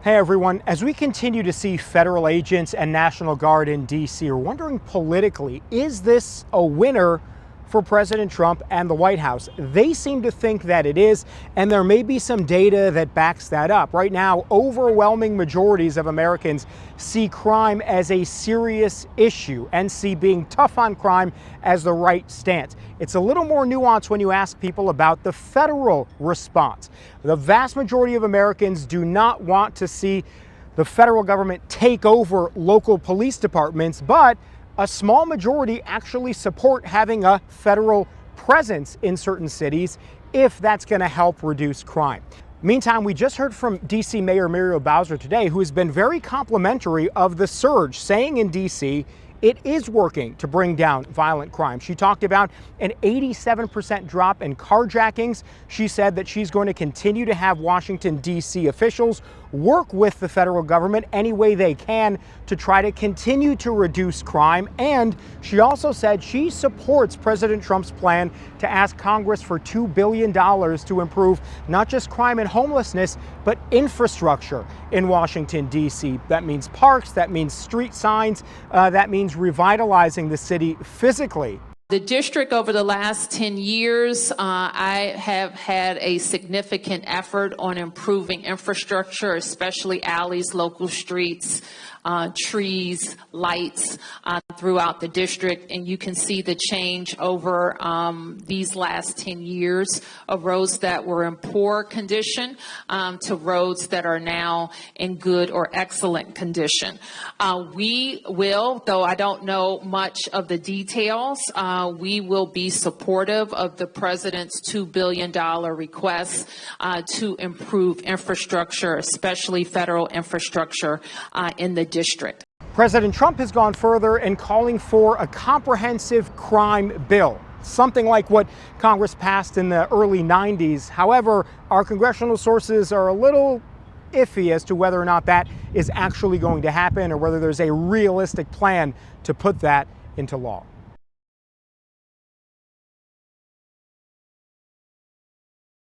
Hey everyone, as we continue to see federal agents and National Guard in D.C., we're wondering politically, is this a winner for President Trump and the White House? They seem to think that it is, and there may be some data that backs that up. Right now, overwhelming majorities of Americans see crime as a serious issue and see being tough on crime as the right stance. It's a little more nuanced when you ask people about the federal response. The vast majority of Americans do not want to see the federal government take over local police departments, but a small majority actually support having a federal presence in certain cities if that's going to help reduce crime. Meantime, we just heard from D.C. Mayor Muriel Bowser today, who has been very complimentary of the surge, saying in D.C. it is working to bring down violent crime. She talked about an 87% drop in carjackings. She said that she's going to continue to have Washington, D.C. officials work with the federal government any way they can to try to continue to reduce crime. And she also said she supports President Trump's plan to ask Congress for $2 billion to improve not just crime and homelessness, but infrastructure in Washington, D.C. That means parks, that means street signs, that means revitalizing the city physically. The district over the last 10 years, I have had a significant effort on improving infrastructure, especially alleys, local streets, trees, lights throughout the district. And you can see the change over these last 10 years of roads that were in poor condition to roads that are now in good or excellent condition. We will, though I don't know much of the details, we will be supportive of the president's $2 billion request to improve infrastructure, especially federal infrastructure in the district. President Trump has gone further in calling for a comprehensive crime bill, something like what Congress passed in the early 90s. However, our congressional sources are a little iffy as to whether or not that is actually going to happen or whether there's a realistic plan to put that into law.